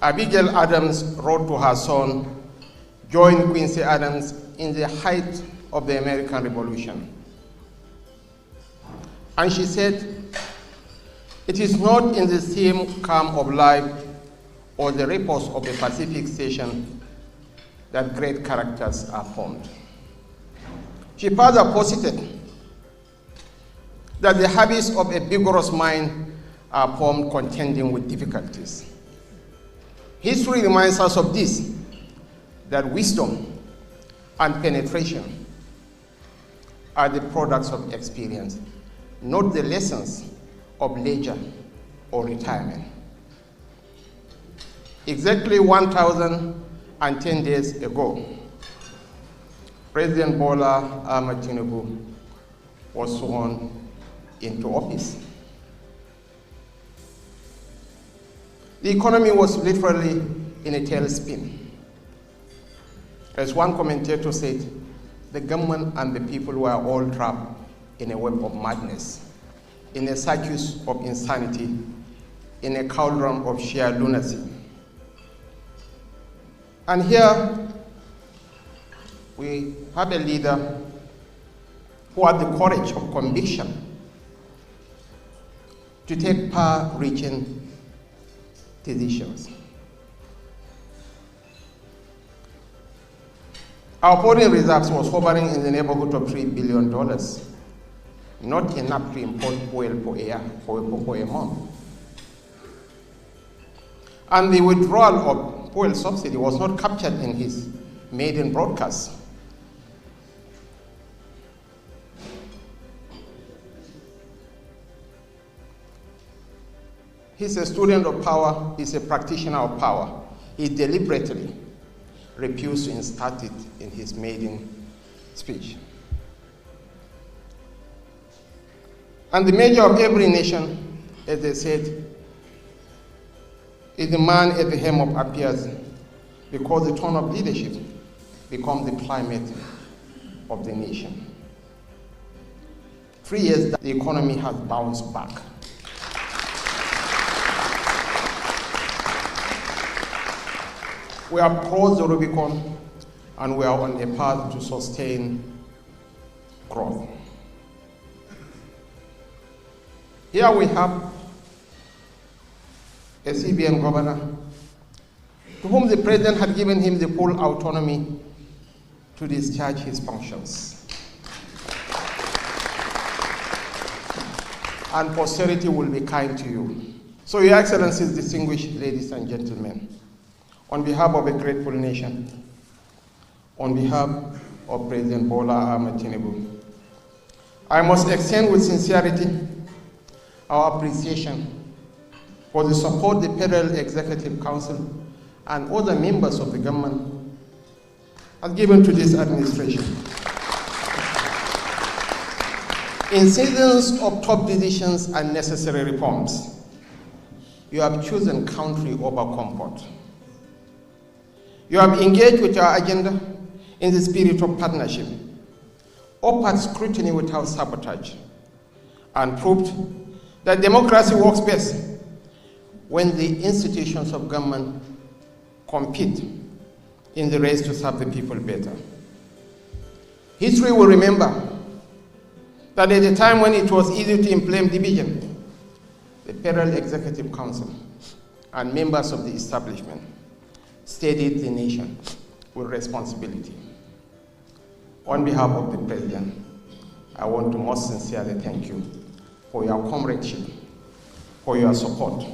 Abigail Adams wrote to her son, John Quincy Adams, in the height of the American Revolution. And she said, "It is not in the same calm of life or the repose of a Pacific station that great characters are formed." She further posited that the habits of a vigorous mind are formed contending with difficulties. History reminds us of this, that wisdom and penetration are the products of experience, not the lessons of leisure or retirement. Exactly 1,010 days ago, President Bwala Tinubu was sworn into office. The economy was literally in a tailspin. As one commentator said, the government and the people were all trapped in a web of madness, in a circus of insanity, in a cauldron of sheer lunacy. And here we have a leader who had the courage of conviction to take far-reaching decisions. Our foreign reserves was hovering in the neighborhood of $3 billion, not enough to import fuel for a month. And the withdrawal of fuel subsidy was not captured in his maiden broadcast. He's a student of power, he's a practitioner of power. He deliberately refused to insert it in his maiden speech. And the measure of every nation, as they said, is the man at the helm of affairs, because the tone of leadership becomes the climate of the nation. 3 years, the economy has bounced back. We have crossed the Rubicon and we are on a path to sustain growth. Here we have a CBN governor to whom the president had given him the full autonomy to discharge his functions. And posterity will be kind to you. So, Your Excellencies, distinguished ladies and gentlemen, on behalf of a grateful nation, on behalf of President Bwala Tinubu, I must extend with sincerity our appreciation for the support the Federal Executive Council and other members of the government have given to this administration. In seasons of tough decisions and necessary reforms, you have chosen country over comfort. You have engaged with your agenda in the spirit of partnership, offered scrutiny without sabotage, and proved that democracy works best when the institutions of government compete in the race to serve the people better. History will remember that at a time when it was easy to inflame division, the Federal Executive Council and members of the establishment steadied the nation with responsibility. On behalf of the President, I want to most sincerely thank you for your comradeship, for your support,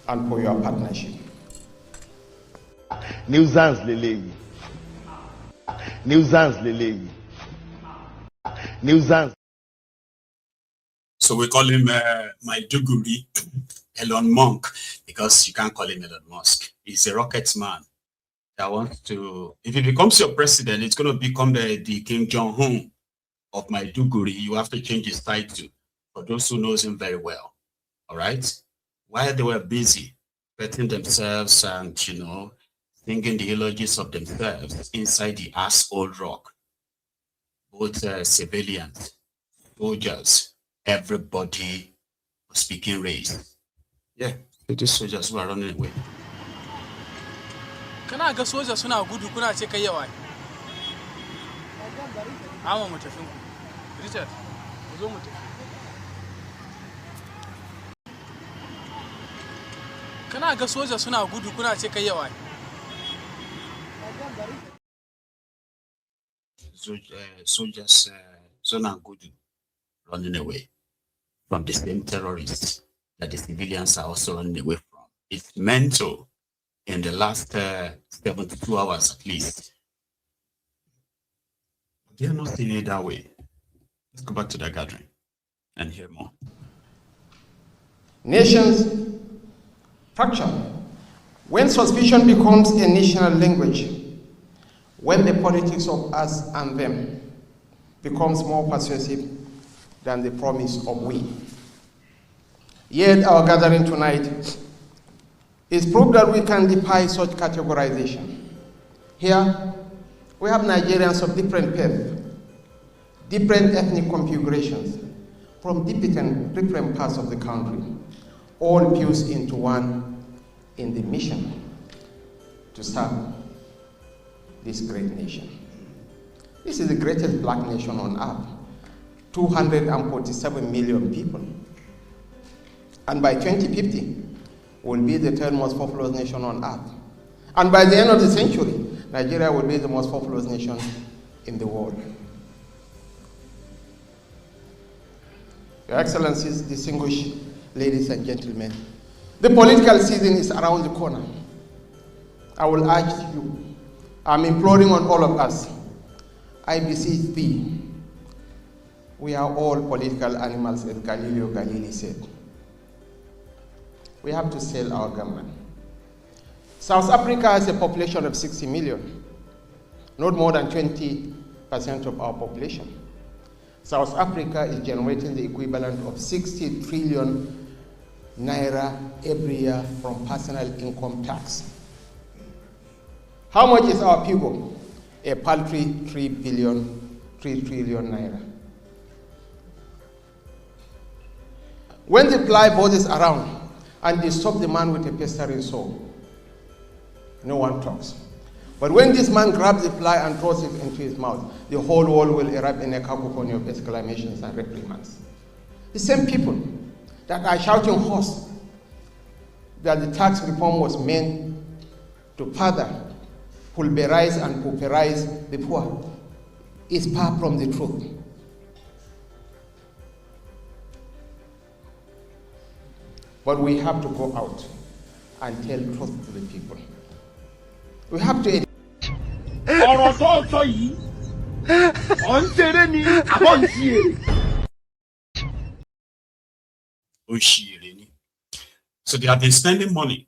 and for your partnership. Nuisance Lele. Nuisance Lele. Nuisance. So we call him Maiduguri Elon Musk, because you can't call him Elon Musk. He's a rocket man that wants to, if he becomes your president, it's going to become the Kim Jong-un of Maiduguri. You have to change his title for those who knows him very well. All right? While they were busy petting themselves and, singing the eulogies of themselves inside the asshole rock, both civilians, soldiers, everybody was speaking race. Yeah, these soldiers were running away. Kana ga soja suna gudu kuna ce kai yawa. Amma mu tafi ku. Richard, ku zo mu tafi. Kana ga soja suna gudu kuna ce kai yawa. Soldiers suna gudu running away from the same terrorists that the civilians are also running away from. It's mental in the last 72 hours at least. They are not seeing it that way. Let's go back to the gathering and hear more. Nations fracture. When suspicion becomes a national language, when the politics of us and them becomes more persuasive than the promise of we. Yet our gathering tonight is proof that we can defy such categorization. Here, we have Nigerians of different faith, different ethnic configurations, from different parts of the country, all fused into one in the mission to serve this great nation. This is the greatest black nation on earth, 247 million people. And by 2050, will be the third most populous nation on earth. And by the end of the century, Nigeria will be the most populous nation in the world. Your Excellencies, distinguished ladies and gentlemen, the political season is around the corner. I will urge you, I'm imploring on all of us, I beseech thee, we are all political animals, as Galileo Galilei said. We have to sell our government. South Africa has a population of 60 million, not more than 20% of our population. South Africa is generating the equivalent of 60 trillion naira every year from personal income tax. How much is our PIGO? A paltry 3 trillion naira. When the fly buzzes around and they stop the man with a pestering saw, no one talks. But when this man grabs the fly and throws it into his mouth, the whole world will erupt in a cacophony of exclamations and reprimands. The same people that are shouting hoarse that the tax reform was meant to further pulverize and pauperize the poor is far from the truth. But we have to go out and tell truth to the people. We have to So they have been spending money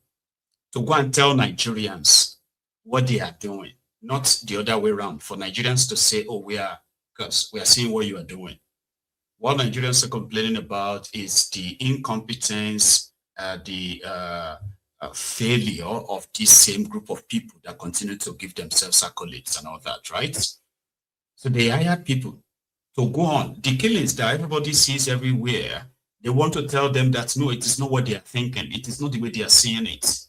to go and tell Nigerians what they are doing, not the other way around, for Nigerians to say, oh, because we are seeing what you are doing. What Nigerians are complaining about is the incompetence, the failure of this same group of people that continue to give themselves accolades and all that, right? So they hired people to go on. The killings that everybody sees everywhere, they want to tell them that, no, it is not what they are thinking. It is not the way they are seeing it.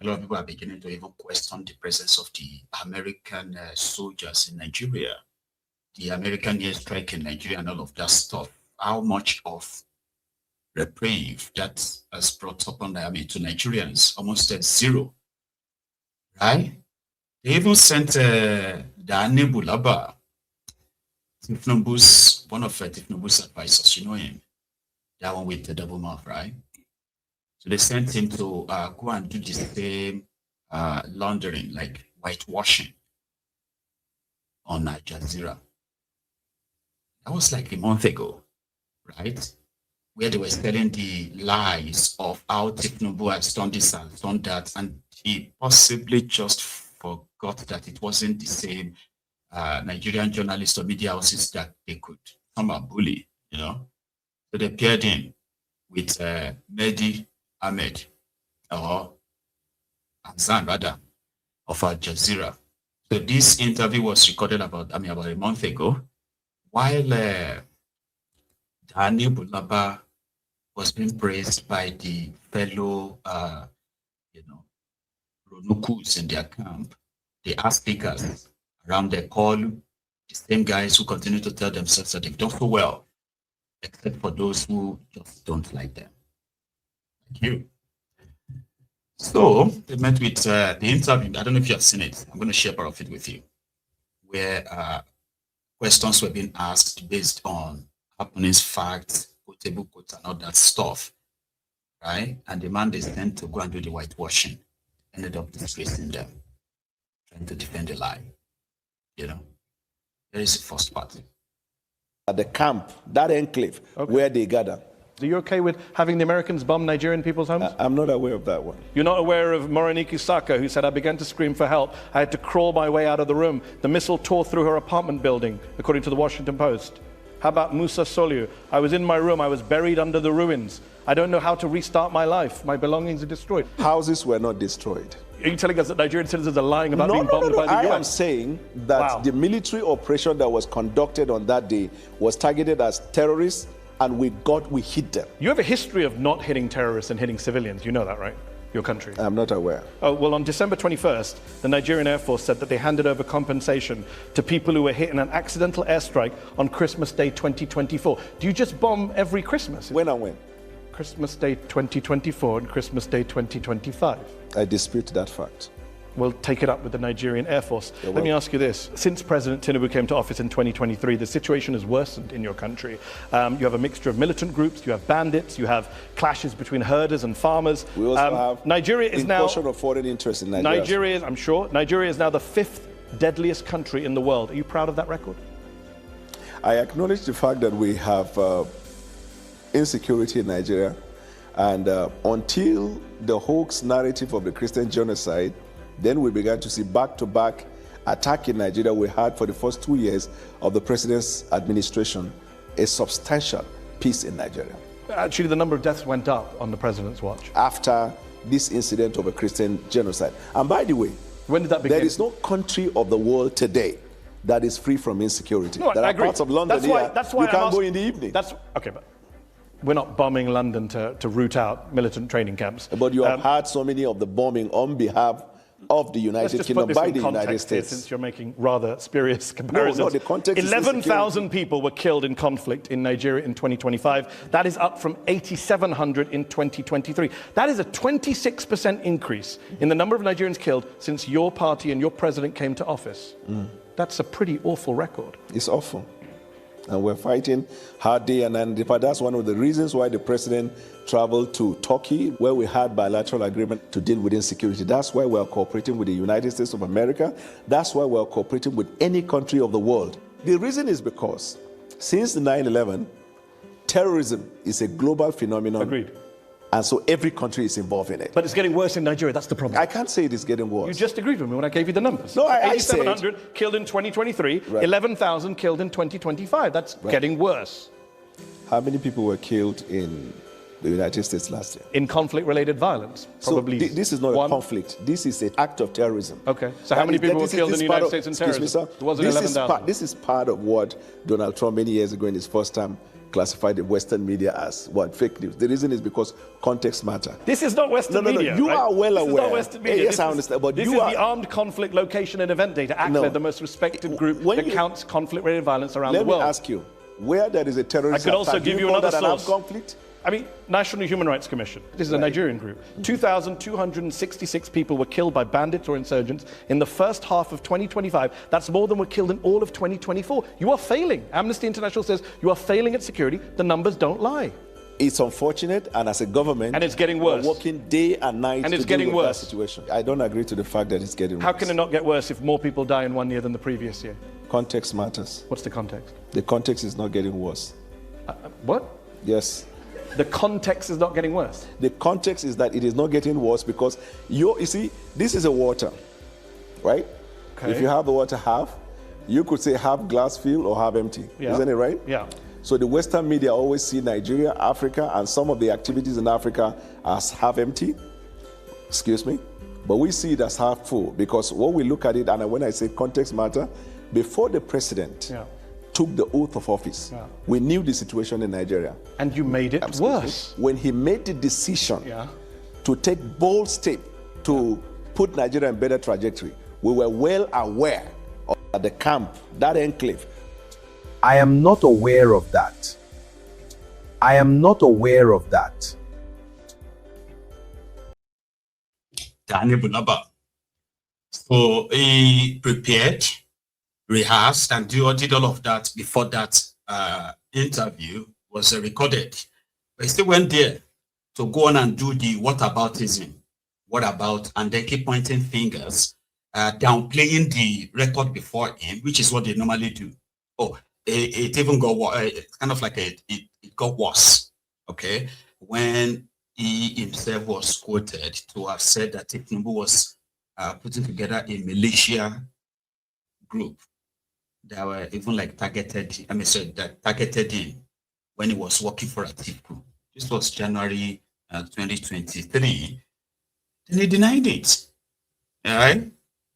A lot of people are beginning to even question the presence of the American soldiers in Nigeria, the American airstrike in Nigeria and all of that stuff. How much of reprieve that has brought upon to Nigerians? Almost at zero, right? They even sent Dani Bulaba, Tinubu's, one of Tinubu's advisors, you know him, that one with the double mouth, right? So they sent him to go and do the same laundering, like whitewashing on Al Jazeera. That was like a month ago, right? Where they were telling the lies of how Tinubu has done this and done that, and he possibly just forgot that it wasn't the same Nigerian journalists or media houses that they could somehow bully, you know. So they paired him with MEDHI Ahmed, or Azan rather, of Al Jazeera. So this interview was recorded about a month ago, while Dani Bulaba was being praised by the fellow, coups in their camp, they are speakers around their Koolu, the same guys who continue to tell themselves that they've done so well, except for those who just don't like them. Like you. So they met with the interview. I don't know if you have seen it. I'm going to share part of it with you, where questions were being asked based on happenings, facts, quotable quotes, and all that stuff, right? And the man they sent to go and do the whitewashing ended up disgracing them, trying to defend the lie. You know, there is the first part. At the camp, that enclave, where they gather. Are you okay with having the Americans bomb Nigerian people's homes? I'm not aware of that one. You're not aware of Morenike Saka, who said, I began to scream for help. I had to crawl my way out of the room. The missile tore through her apartment building, according to the Washington Post. How about Musa Soliu? I was in my room. I was buried under the ruins. I don't know how to restart my life. My belongings are destroyed. Houses were not destroyed. Are you telling us that Nigerian citizens are lying about being bombed by the US? I am saying that the military operation that was conducted on that day was targeted as terrorists, and we hit them. You have a history of not hitting terrorists and hitting civilians. You know that, right? Your country. I'm not aware. Oh, well, on December 21st, the Nigerian Air Force said that they handed over compensation to people who were hit in an accidental airstrike on Christmas Day 2024. Do you just bomb every Christmas? When and when? Christmas Day 2024 and Christmas Day 2025. I dispute that fact. We'll take it up with the Nigerian Air Force. Let me ask you this. Since President Tinubu came to office in 2023, the situation has worsened in your country. You have a mixture of militant groups, you have bandits, you have clashes between herders and farmers. We also have Nigeria is now incursion of foreign interest in Nigeria. Nigeria is now the 5th deadliest country in the world. Are you proud of that record? I acknowledge the fact that we have insecurity in Nigeria, and until the hoax narrative of the Christian genocide, then we began to see back-to-back attack in Nigeria. We had for the first 2 years of the president's administration a substantial peace in Nigeria. Actually, the number of deaths went up on the president's watch. After this incident of a Christian genocide. And by the way, when did that begin? There is no country of the world today that is free from insecurity. No, there I are agree. parts of London that's why you can't go in the evening. Okay, but we're not bombing London to root out militant training camps. But you have had so many of the bombing on behalf of the United Kingdom by the United States. Since you're making rather spurious comparisons. No, the context 11,000 people were killed in conflict in Nigeria in 2025. That is up from 8,700 in 2023. That is a 26% increase in the number of Nigerians killed since your party and your president came to office. That's a pretty awful record. It's awful. And we're fighting hard day and night. That's one of the reasons why the president traveled to Turkey, where we had bilateral agreement to deal with insecurity. That's why we're cooperating with the United States of America. That's why we're cooperating with any country of the world. The reason is because since the 9/11, terrorism is a global phenomenon. Agreed. And so every country is involved in it. But it's getting worse in Nigeria, that's the problem. I can't say it is getting worse. You just agreed with me when I gave you the numbers. No, I 8,700 killed in 2023, right. 11,000 killed in 2025. That's getting worse. How many people were killed in the United States last year? In conflict-related violence, probably. So this is not a conflict. This is an act of terrorism. Okay. So how many people were killed in the United States in terrorism? Excuse me, sir. It wasn't 11,000. This is part of what Donald Trump many years ago in his first term classified the Western media as fake news. The reason is because context matters. This is not Western media. You are well aware. This is not Western media. Yes, I understand. But this is the Armed Conflict Location and Event Data, ACLED, the most respected group that counts conflict-related violence around the world. Let me ask you, where there is a terrorist I could also give you another source. An armed conflict? I mean, National Human Rights Commission. This is a Nigerian group. 2,266 people were killed by bandits or insurgents in the first half of 2025. That's more than were killed in all of 2024. You are failing. Amnesty International says you are failing at security. The numbers don't lie. It's unfortunate, and as a government, and it's getting worse. We're working day and night and it's to getting deal with worse. That situation. I don't agree to the fact that it's getting worse. How can it not get worse if more people die in 1 year than the previous year? Context matters. What's the context? The context is not getting worse. What? Yes. The context is not getting worse. The context is that it is not getting worse because you see, this is a water, right? Okay. If you have the water half, you could say half glass filled or half empty. Yeah. Isn't it right? Yeah. So the Western media always see Nigeria, Africa, and some of the activities in Africa as half empty. Excuse me. But we see it as half full because when we look at it, and when I say context matter, before the president took the oath of office, we knew the situation in Nigeria. And you made it worse. When he made the decision to take bold step to put Nigeria in better trajectory. We were well aware of the camp, that enclave. I am not aware of that. I am not aware of that. Bwala. So he prepared, rehearsed, and did all of that before that interview was recorded. But he still went there to go on and do the whataboutism. What about? And they keep pointing fingers, downplaying the record before him, which is what they normally do. Oh, it even got kind of like it got worse. Okay, when he himself was quoted to have said that Tinubu was putting together a militia group that were even like targeted him when he was working for Atiku. This was January 2023. And he denied it. All right?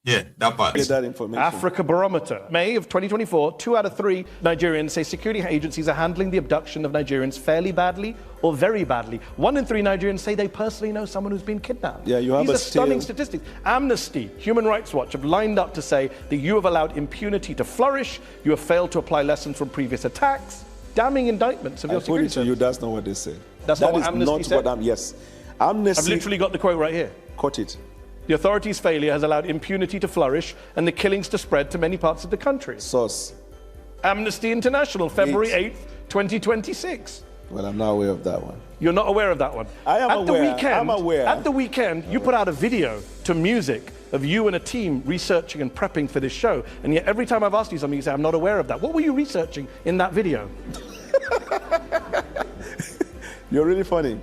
Yeah, that part. Get that information. Africa Barometer. May of 2024, 2 out of 3 Nigerians say security agencies are handling the abduction of Nigerians fairly badly or very badly. 1 in 3 Nigerians say they personally know someone who's been kidnapped. Yeah, you have These are stunning statistics. Amnesty, Human Rights Watch have lined up to say that you have allowed impunity to flourish, you have failed to apply lessons from previous attacks, damning indictments of your security service. You, that's not what they said. That's not what Amnesty said? Yes. Amnesty. I've literally got the quote right here. Quote it. The authorities' failure has allowed impunity to flourish and the killings to spread to many parts of the country. Source. Amnesty International, February 8th, 2026. Well, I'm not aware of that one. You're not aware of that one? I am aware. I'm aware. At the weekend, you put out a video to music of you and a team researching and prepping for this show. And yet every time I've asked you something, you say, I'm not aware of that. What were you researching in that video? You're really funny.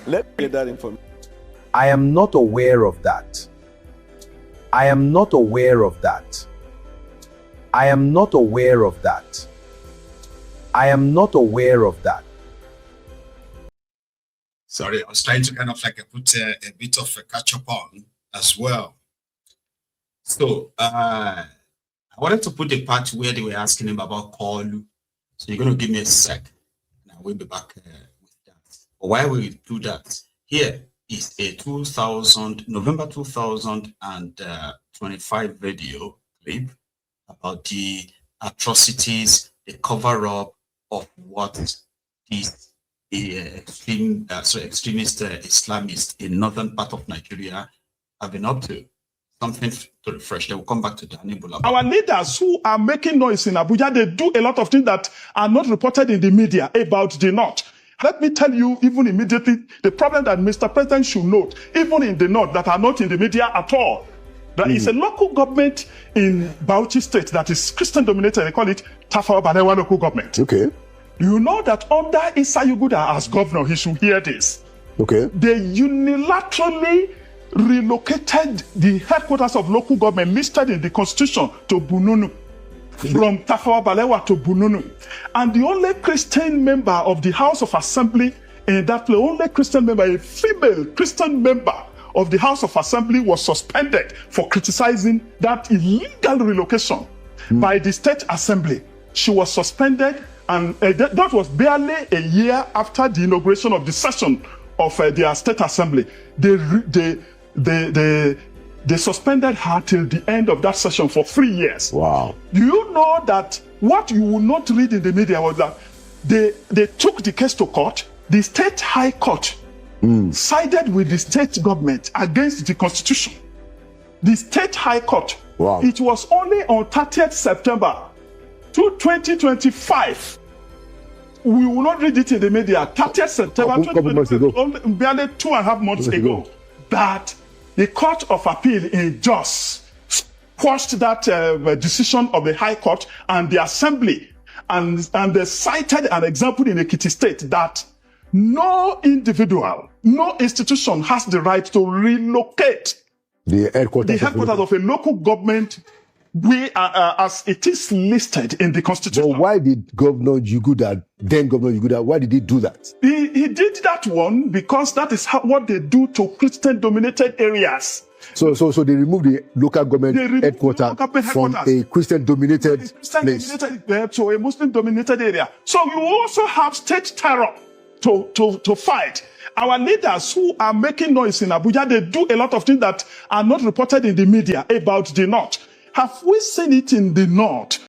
Let me get that information. I am not aware of that. I am not aware of that. I am not aware of that. I am not aware of that. Sorry, I was trying to kind of like put a bit of a catch up on as well. So I wanted to put the part where they were asking him about Koolu. So you're going to give me a sec, and I will be back with that. But while we do that, here is a November 2025 video clip about the atrocities, the cover-up of what these extremist Islamists in northern part of Nigeria have been up to. Something to refresh. They will come back to Bwala. Our leaders who are making noise in Abuja, they do a lot of things that are not reported in the media about the North. Let me tell you, even immediately, the problem that Mr. President should note, even in the North, that are not in the media at all. There is a local government in Bauchi State that is Christian-dominated. They call it Tafawa Balewa local government. Okay. You know that under Issa Yuguda as governor, he should hear this. Okay. They unilaterally relocated the headquarters of local government listed in the constitution to Bununu. From Tafawa Balewa to Bununu. And the only Christian member of the House of Assembly in that place, only Christian member, a female Christian member of the House of Assembly was suspended for criticizing that illegal relocation by the State Assembly. She was suspended, and that was barely a year after the inauguration of the session of their State Assembly. They suspended her till the end of that session for 3 years. Wow. Do you know that what you will not read in the media was that they took the case to court, the State High Court sided with the state government against the Constitution. The State High Court. Wow. It was only on 30th September 2025. We will not read it in the media. 30th September 2025, barely 2.5 months ago, that the Court of Appeal in Jos quashed that decision of the High Court and the Assembly, and they cited an example in Ekiti State that no individual, no institution has the right to relocate the headquarters of a local government as it is listed in the Constitution. But why did Governor Yuguda, then Governor Yuguda, why did he do that? He did that one because that is what they do to Christian-dominated areas. So they removed the local government headquarters from a Christian-dominated place. To a Muslim-dominated area. So you also have state terror to fight. Our leaders who are making noise in Abuja, they do a lot of things that are not reported in the media about the North. Have we seen it in the North?